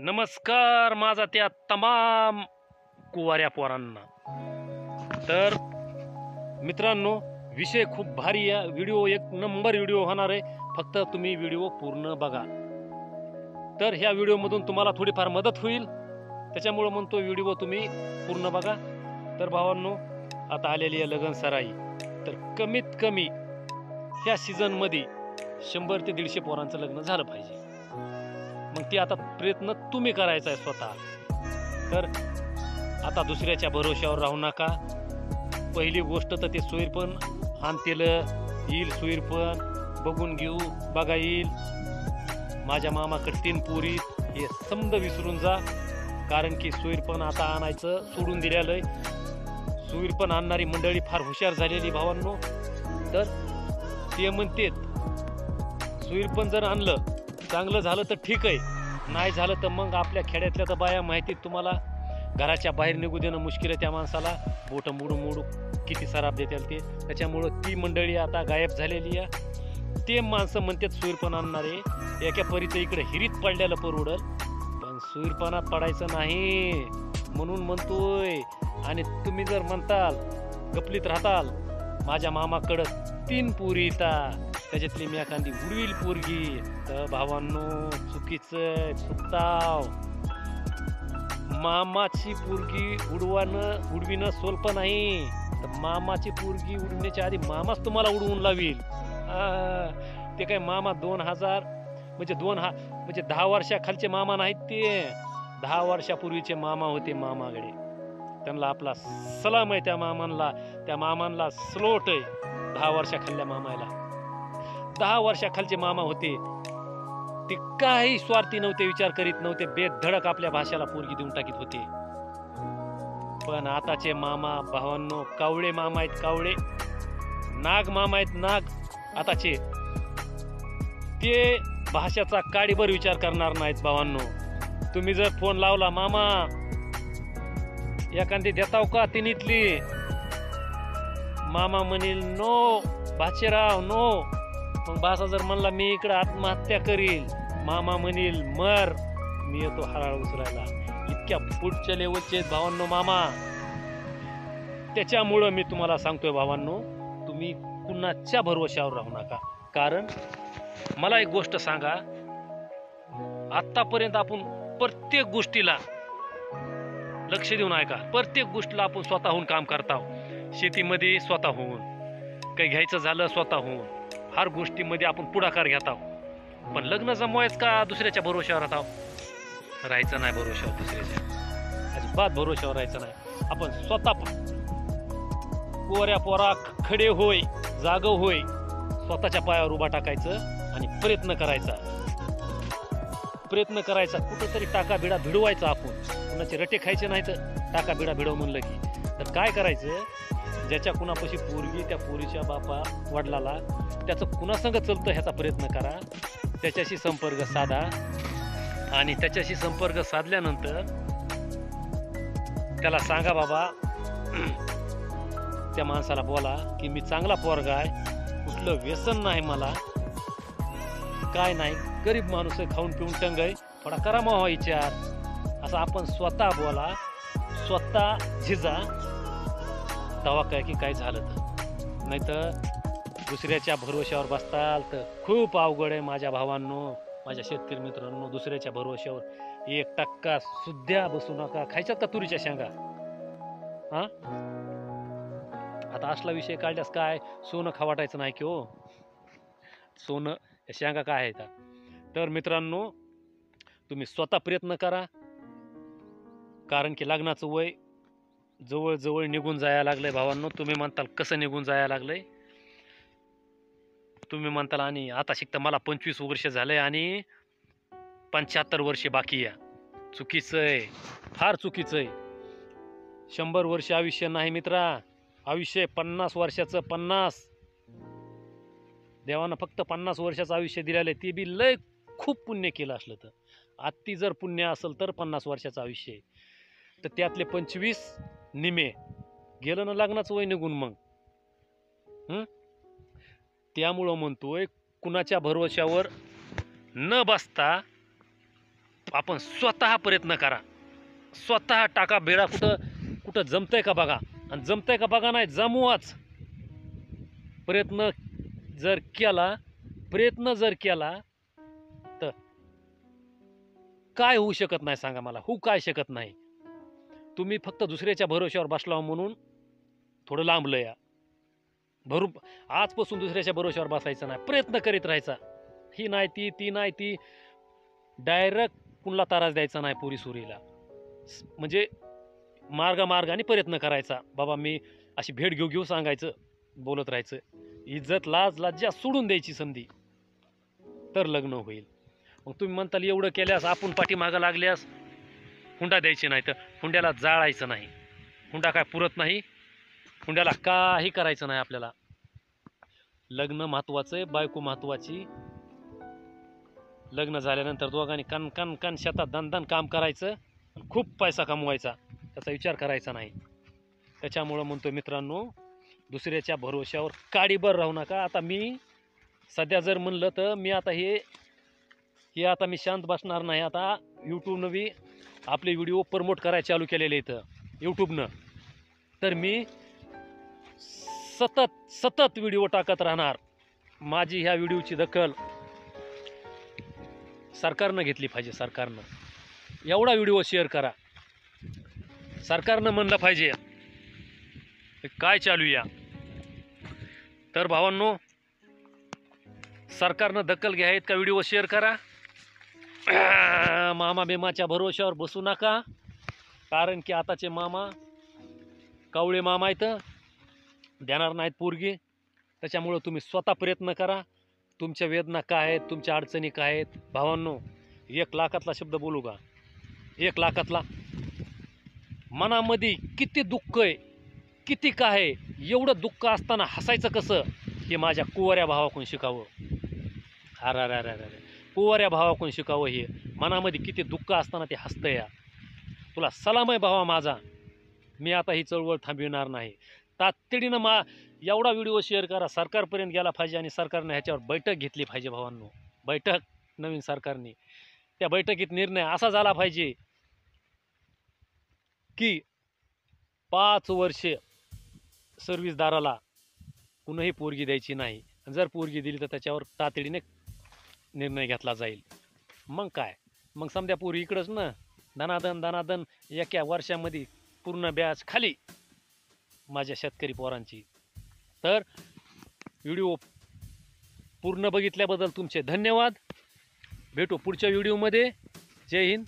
नमस्कार माझा त्या तमाम कुवाऱ्या पोरांना। तर मित्रांनो, विषय खूप भारी आहे। व्हिडिओ एक नंबर व्हिडिओ होणार आहे, फक्त तुम्ही व्हिडिओ पूर्ण बघा। तर ह्या व्हिडिओमधून तुम्हाला थोडीफार मदत होईल, त्याच्यामुळे म्हणतो व्हिडिओ तुम्ही पूर्ण बघा। तर भावांनो, आता आलेली आहे लगन सराई। तर कमीत कमी ह्या सीझनमध्ये 100 ते 150 पोरांचं लग्न झालं पाहिजे। मग ते आता प्रयत्न तुम्ही करायचा आहे स्वतः। तर आता दुसऱ्याच्या भरोश्यावर राहू नका। पहिली गोष्ट तर ते सोयरपण आणतील, येईल सोयरपण, बघून घेऊ, बघा येईल। माझ्या मामाकडे 3 पोरी, हे समज विसरून जा। कारण की सोयरपण आता आणायचं सोडून दिलेलं आहे। सोयरपण आणणारी मंडळी फार हुशार झालेली भावांनो। तर ते म्हणतात सोयरपण जर आणलं चांगलं झालं तर ठीक आहे, नाही झालं तर मग आपल्या खेड्यातल्या तर बाया माहिती तुम्हाला, घराच्या बाहेर निघू देणं मुश्किल आहे त्या माणसाला। बोटं मोडू मोडू किती सराप देतील ते। त्याच्यामुळं ती मंडळी आता गायब झालेली आहे। ते माणसं म्हणतात सोयरपण आणणारे एका परीचं इकडे हिरीत पडलेलं परवडल, पण सोयरपणात पडायचं नाही म्हणून म्हणतोय। आणि तुम्ही जर म्हणताल गपलीत राहताल, माझ्या मामाकडं 3 पोरी येतात, त्याच्यातली मी एखादी उडवील पोरगी, तर भावांनो चुकीचं चुकताव। मामाची पोरगी उडविणं सोल्प नाही, तर मामाची पोरगी उडविण्याच्या आधी मामाच तुम्हाला उडवून लावील। ते काय मामा 2000 म्हणजे 10 वर्षाखालचे मामा नाहीत, ते 10 वर्षापूर्वीचे मामा होते मामाकडे। त्यांना आपला सलाम आहे, त्या मामांना स्लोट आहे। 10 वर्षाखालच्या मामाला, 10 वर्षाखालचे मामा होते ते काही स्वार्थी नव्हते, विचार करीत नव्हते, बेधडक आपल्या भाषेला पोरगी देऊन टाकीत होते। पण आताचे मामा भावांनो कावळे मामा आहेत, कावळे नाग मामा आहेत, नाग आताचे। ते भाषेचा काडीभर विचार करणार नाहीत भावांनो। तुम्ही जर फोन लावला, मामा एखादी देताव का तिनीतली, मामा म्हणील नो भाचेराव नो। मग भाषा जर म्हणला मी इकडे आत्महत्या करील, मामा म्हणील मर, मी येतो हराळ उचलायला। इतक्या पुढच्या लेवलचे भावांनो मामा। त्याच्यामुळं मी तुम्हाला सांगतोय भावांनो, तुम्ही कुणाच्या भरोश्यावर राहू नका। कारण मला एक गोष्ट सांगा, आतापर्यंत आपण प्रत्येक गोष्टीला लक्ष देऊन ऐका, प्रत्येक गोष्टीला आपण स्वतःहून काम करताव। शेतीमध्ये स्वतःहून, काही घ्यायचं झालं स्वतःहून, हर गोष्टीमध्ये आपण पुढाकार घेताव। पण लग्न जमवायचं का दुसऱ्याच्या भरोश्यावर राहायचं नाही, भरोश्यावर दुसऱ्याच्या अजिबात भरोश्यावर राहायचं नाही। आपण स्वतः कोऱ्या पोरा खडे होय, जाग होय, स्वतःच्या पायावर उभा टाकायचं आणि प्रयत्न करायचा। कुठंतरी टाका बिडा भिडवायचा, आपण कुणाचे रटे खायचे नाही। तर टाका बिडा भिडव म्हणलं की तर काय करायचं, ज्याच्या कुणापाशी पोरगी, त्या पोरीच्या बापा वडिलाला त्याचं कुणासंग चलतं ह्याचा प्रयत्न करा, त्याच्याशी संपर्क साधा। आणि त्याच्याशी संपर्क साधल्यानंतर त्याला सांगा, बाबा त्या माणसाला बोला की मी चांगला पोरगा आहे, कुठलं व्यसन नाही मला, काय नाही, गरीब माणूस आहे, खाऊन पिऊन टंग आहे, थोडा करा मग विचार, असं आपण स्वतः बोला, स्वतः झिजा, तेव्हा काय की काय झालं तर। नाही तर दुसऱ्याच्या भरोश्यावर बसताल तर खूप अवघड आहे माझ्या भावांनो, माझ्या शेतकरी मित्रांनो। दुसऱ्याच्या भरोश्यावर 1% सुद्धा बसू नका। खायच्यात का तुरीच्या शेंगा? हा, आता असला विषय काढल्यास काय सोनं खवाटायचं नाही की हो, सोनं शेंगा काय आहेत? तर मित्रांनो, तुम्ही स्वतः प्रयत्न करा, कारण की लग्नाचं वय जवळ जवळ निघून जायला लागलंय भावांनो। तुम्ही म्हणताल कसं निघून जायला लागलंय, तुम्ही म्हणताल आणि आता शिकता मला 25 वर्ष झालंय आणि 75 वर्षे बाकी आहे। चुकीचं आहे, फार चुकीचं आहे। 100 वर्ष आयुष्य नाही मित्रा, आयुष्य 50 वर्षाचं। 50 देवानं फक्त 50 वर्षाचं आयुष्य दिलेलं आहे, ते बी लय खूप पुण्य केलं असलं तर। अति जर पुण्य असेल तर 50 वर्षाचं आयुष्य आहे, तर त्यातले 25 निमे गेलं ना लग्नाचं वय निघून मग। त्यामुळं म्हणतोय कुणाच्या भरोश्यावर न बसता आपण स्वतः प्रयत्न करा, स्वतः टाका बेडा, कुठं कुठं जमतंय का बघा, आणि जमतंय का बघा नाही जमवाच. प्रयत्न जर केला तर काय होऊ शकत नाही सांगा मला, होऊ काय शकत नाही. तुम्ही फक्त दुसऱ्याच्या भरोश्यावर बसला म्हणून थोडं लांबलं या. आजपासून दुसऱ्याच्या भरोश्यावर बसायचं नाही, प्रयत्न करीत राहायचा. ही नाही ती नाही ती, डायरेक्ट कुणाला त्रास द्यायचा नाही पुरी सुरीला. म्हणजे मार्गाने प्रयत्न करायचा. बाबा मी अशी भेट घेऊ सांगायचं, बोलत राहायचं. इज्जत लाज लज्जा सोडून द्यायची संधी, तर लग्न होईल. मग तुम्ही म्हणताल एवढं केल्यास, आपण पाठीमागं लागल्यास हुंडा द्यायची नाही, तर हुंड्याला जाळायचं नाही. हुंडा काय पुरत नाही, हुंड्याला काही करायचं नाही आपल्याला. लग्न महत्वाचं आहे, बायको महत्वाची. लग्न झाल्यानंतर दोघांनी कण शेतात दणदण काम करायचं, खूप पैसा कमवायचा, त्याचा विचार करायचा नाही. त्याच्यामुळं म्हणतो मित्रांनो, दुसऱ्याच्या भरोश्यावर काडीभर राहू नका. आता मी सध्या जर म्हणलं तर मी आता हे आता मी शांत बसणार नाही. आता यूट्यूबनं बी आपले व्हिडिओ प्रमोट करायला चालू केलेले इथं यूट्यूबनं. तर मी सतत व्हिडिओ टाकत राहणार. माझी ह्या व्हिडिओची दखल सरकारनं घेतली पाहिजे. सरकारनं एवढा व्हिडिओ शेअर करा. सरकारनं म्हणलं पाहिजे काय चालू या. तर भावांनो, सरकारनं दखल घ्यायत का व्हिडिओ शेअर करा. मामा बेमाच्या भरोश्यावर बसू नका. कारण की आताचे मामा कावळे मामा आहेत, देणार नाहीत पोरगी. त्याच्यामुळं तुम्ही स्वतः प्रयत्न करा. तुमच्या वेदना काय आहेत, तुमच्या अडचणी काय आहेत. भावांनो, 1 लाखातला शब्द बोलू का, 1 लाखातला. मनामध्ये किती दुःख आहे, किती काय आहे, एवढं दुःख असताना हसायचं कसं, हे माझ्या कुवाऱ्या भावाकडून शिकावं. अरे कुवाऱ्या भावाकडून शिकावं. हे मनामध्ये किती दुःख असताना ते हसतं या. तुला सलाम आहे भावा माझा. मी आता ही चळवळ थांबविणार नाही. तातडीनं एवढा व्हिडिओ शेअर करा, सरकारपर्यंत गेला पाहिजे. आणि सरकारने ह्याच्यावर बैठक घेतली पाहिजे भावांनो. बैठक नवीन सरकारने, त्या बैठकीत निर्णय असा झाला पाहिजे की 5 वर्षे सर्व्हिसदाराला कुणीही पोरगी द्यायची नाही. जर पोरगी दिली तर त्याच्यावर तातडीने निर्णय घेतला जाईल. मग काय, मग समजा पोरी इकडंच ना, दनादन एका वर्षामध्ये पूर्ण बॅच खाली माझ्या शेतकरी पोरांची. तर व्हिडिओ पूर्ण बघितल्याबद्दल तुमचे धन्यवाद. भेटू पुढच्या व्हिडिओमध्ये. जय हिंद.